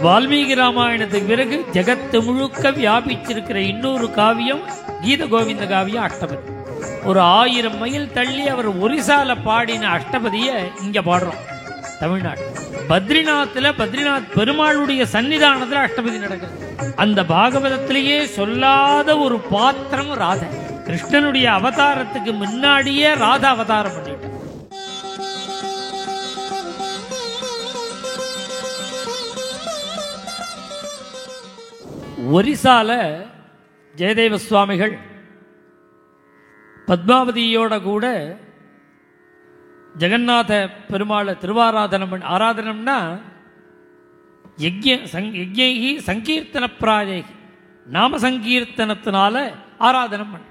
வால்மீகி ராமாயணத்துக்கு பிறகு ஜெகத்து முழுக்க வியாபிச்சிருக்கிற இன்னொரு காவியம் கீத கோவிந்த காவியம் அஷ்டபதி. ஒரு 1000 மைல் தள்ளி அவர் ஒரிசால பாடின அஷ்டபதிய இங்க பாடுறோம் தமிழ்நாடு. பத்ரிநாத் பெருமாளுடைய சன்னிதானத்துல அஷ்டபதி நடக்கிறது. அந்த பாகவதத்திலேயே சொல்லாத ஒரு பாத்திரம் ராதா. கிருஷ்ணனுடைய அவதாரத்துக்கு முன்னாடியே ராதா அவதாரம் பண்ணிட்டார். ஒரிசால ஜெயதேவ சுவாமிகள் பத்மாவதியோட கூட ஜெகநாத பெருமாளை ஆராதனம்னா யஜ்ஞி சங்கீர்த்தன பிராயகி நாம சங்கீர்த்தனத்தினால ஆராதனம் பண்ண.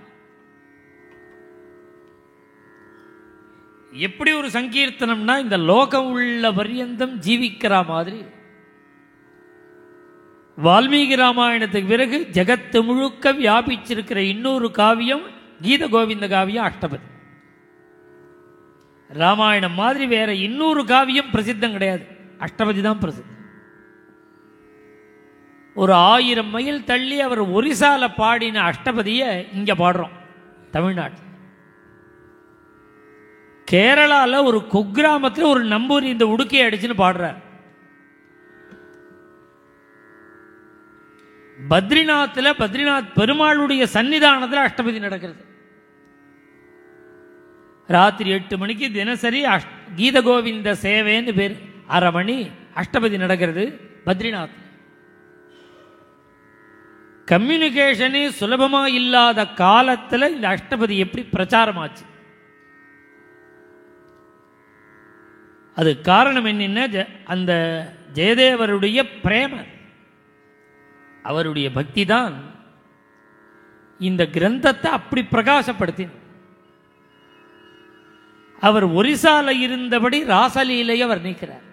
எப்படி ஒரு சங்கீர்த்தனம்னா இந்த லோகம் உள்ள பரியந்தம் ஜீவிக்கிற மாதிரி. வால்மீகி ராமாயணத்துக்கு பிறகு ஜெகத்து முழுக்க வியாபிச்சிருக்கிற இன்னொரு காவியம் கீத கோவிந்த காவியம் அஷ்டபதி. ராமாயணம் மாதிரி வேற இன்னொரு காவியம் பிரசித்தம் கிடையாது, அஷ்டபதி தான் பிரசித்தம். ஒரு 1000 மைல் தள்ளி அவர் ஒரிசால பாடின அஷ்டபதிய இங்க பாடுறோம் தமிழ்நாடு. கேரளால ஒரு குக்கிராமத்தில் ஒரு நம்பூரி இந்த உடுக்கையை அடிச்சுன்னு பாடுறார். பத்ரிநாத் பெருமாளுடைய சன்னிதானத்தில் அஷ்டபதி நடக்கிறது. ராத்திரி 8 மணிக்கு தினசரி கீத கோவிந்த சேவைன்னு பேர். 1/2 மணி அஷ்டபதி நடக்கிறது பத்ரிநாத். கம்யூனிகேஷனே சுலபமா இல்லாத காலத்தில் இந்த அஷ்டபதி எப்படி பிரச்சாரமாச்சு? அது காரணம் என்னன்னா அந்த ஜெயதேவருடைய பிரேம, அவருடைய பக்தி தான் இந்த கிரந்தத்தை அப்படி பிரகாசப்படுத்தி. அவர் ஒரிசால இருந்தபடி ராசலீலையை வர்ணிக்கிறார்.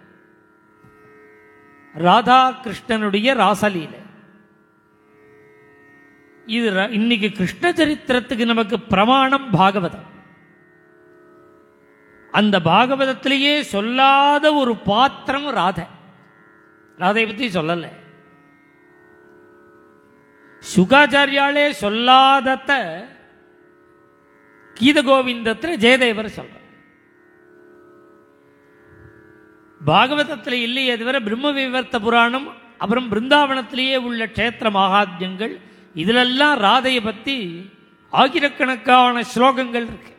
ராதா கிருஷ்ணனுடைய ராசலீலை இது. இன்னைக்கு கிருஷ்ண சரித்திரத்துக்கு நமக்கு பிரமாணம் பாகவதம். அந்த பாகவதத்திலேயே சொல்லாத ஒரு பாத்திரம் ராதை. ராதையை பற்றி சொல்லல. சுகாச்சாரியாலே சொல்லாதத கீத கோவிந்தத்தில் ஜெயதேவர் சொல்ற. பாகவதத்தில் இல்லையே தவிர பிரம்ம விவர்த்த புராணம், அப்புறம் பிருந்தாவனத்திலேயே உள்ள க்ஷேத்திர மகாத்மியங்கள், இதிலெல்லாம் ராதையை பற்றி ஆயிரக்கணக்கான ஸ்லோகங்கள் இருக்கு.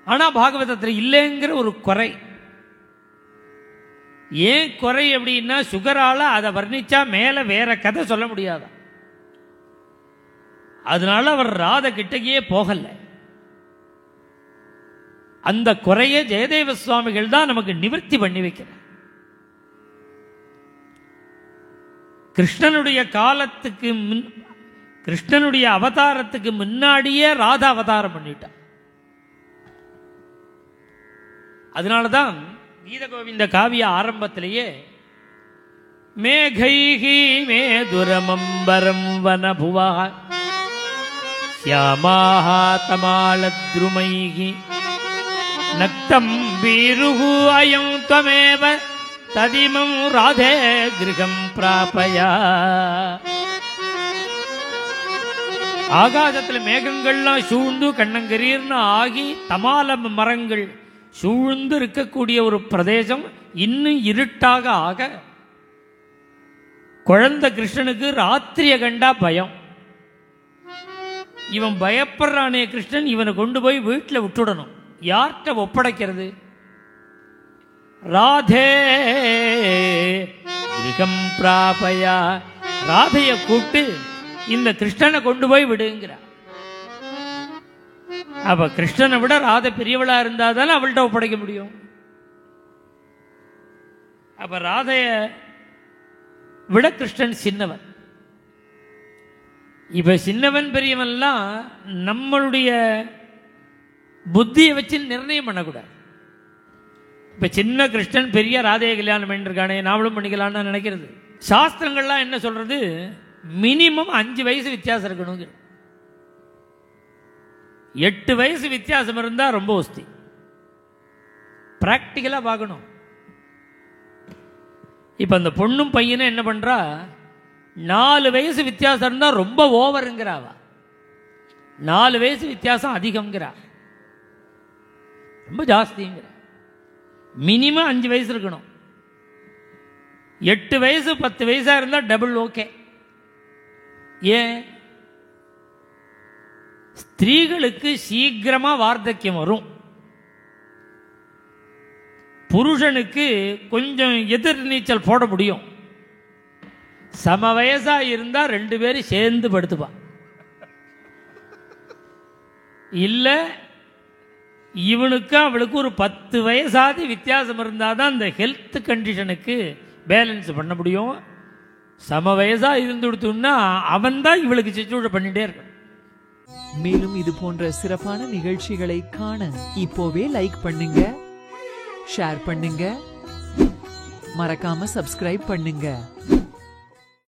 ஆனால் பாகவதத்தில் இல்லைங்கிற ஒரு குறை. ஏன் குறை அப்படின்னா சுகரால அதை வர்ணிச்சா மேலே வேற கதை சொல்ல முடியாத. அதனால அவர் ராதை கிட்டக்கையே போகல. அந்த குறைய ஜெயதேவ சுவாமிகள் தான் நமக்கு நிவர்த்தி பண்ணி வைக்கிறார். கிருஷ்ணனுடைய காலத்துக்கு கிருஷ்ணனுடைய அவதாரத்துக்கு முன்னாடியே ராதா அவதாரம் பண்ணிட்டார். அதனாலதான் கீத கோவிந்த காவிய ஆரம்பத்திலேயே மேகைஹி மேதுரமம்பரம் வனபுவா ஷ்யாமாஹ தமாலத்ருமைஹி நக்தம் வீருஹு அயம் த்வமேவ ததிமம் ராதே கிருகம் பிராபயா. ஆகாசத்தில் மேகங்கள்லாம் சூழ்ந்து கண்ணங்கரீர்னு ஆகி தமால மரங்கள் சூழ்ந்து இருக்கக்கூடிய ஒரு பிரதேசம் இன்னும் இருட்டாக ஆக குழந்தை கிருஷ்ணனுக்கு ராத்திரிய கண்டா பயம். இவன் பயப்படுறானே கிருஷ்ணன், இவனை கொண்டு போய் வீட்டில் விட்டுடணும். யார்கிட்ட ஒப்படைக்கிறது? ராதே கிருகம் பிராபயா. ராதையை கூப்பிட்டு இந்த கிருஷ்ணனை கொண்டு போய் விடுங்கிறார். அப்ப கிருஷ்ணனை விட ராதை பெரியவளா இருந்தாதானே அவள்கிட்ட ஒப்படைக்க முடியும். அப்ப ராதைய விட கிருஷ்ணன் சின்னவன். இப்ப சின்னவன் பெரியவன்லாம் நம்மளுடைய புத்தியை வச்சு நிர்ணயம் பண்ணக்கூடாது. இப்ப சின்ன கிருஷ்ணன் பெரிய ராதையை கல்யாணம் பண்ணிருக்கானே, நாமளும் பண்ணிக்கலாம்னு நினைக்கிறது. சாஸ்திரங்கள்லாம் என்ன சொல்றது? மினிமம் 5 வயசு வித்தியாசம் இருக்கணும். 8 வயசு வித்தியாசம் இருந்தால் ரொம்ப ஒஸ்தி. பிராக்டிக்கலாக பார்க்கணும். இப்போ அந்த பொண்ணும் பையனும் என்ன பண்ணுறா, 4 வயசு வித்தியாசம் இருந்தால் ரொம்ப ஓவருங்கிறாவா. 4 வயசு வித்தியாசம் அதிகங்கிறா, ரொம்ப ஜாஸ்திங்கிற. மினிமம் 5 வயசு இருக்கணும். 8 வயசு 10 வயசாக இருந்தால் டபுள் ஓகே. ஏன்? ஸ்திரீகளுக்கு சீக்கிரமாக வார்த்தக்கியம் வரும், புருஷனுக்கு கொஞ்சம் எதிர் நீச்சல் போட முடியும். சம வயசாக இருந்தால் 2 பேரும் சேர்ந்து படுத்துப்பா. இல்லை இவனுக்கு அவளுக்கு ஒரு 10 வயசாவது வித்தியாசம் இருந்தால் தான் அந்த ஹெல்த் கண்டிஷனுக்கு பேலன்ஸ் பண்ண முடியும். சம வயசாக இருந்து கொடுத்தோம்னா அவன் தான் இவளுக்கு சிச்சூட பண்ணிகிட்டே இருக்கான். மேலும் இது போன்ற சிறப்பான நிகழ்ச்சிகளை காண இப்போவே லைக் பண்ணுங்க, ஷேர் பண்ணுங்க, மறக்காம சப்ஸ்கிரைப் பண்ணுங்க.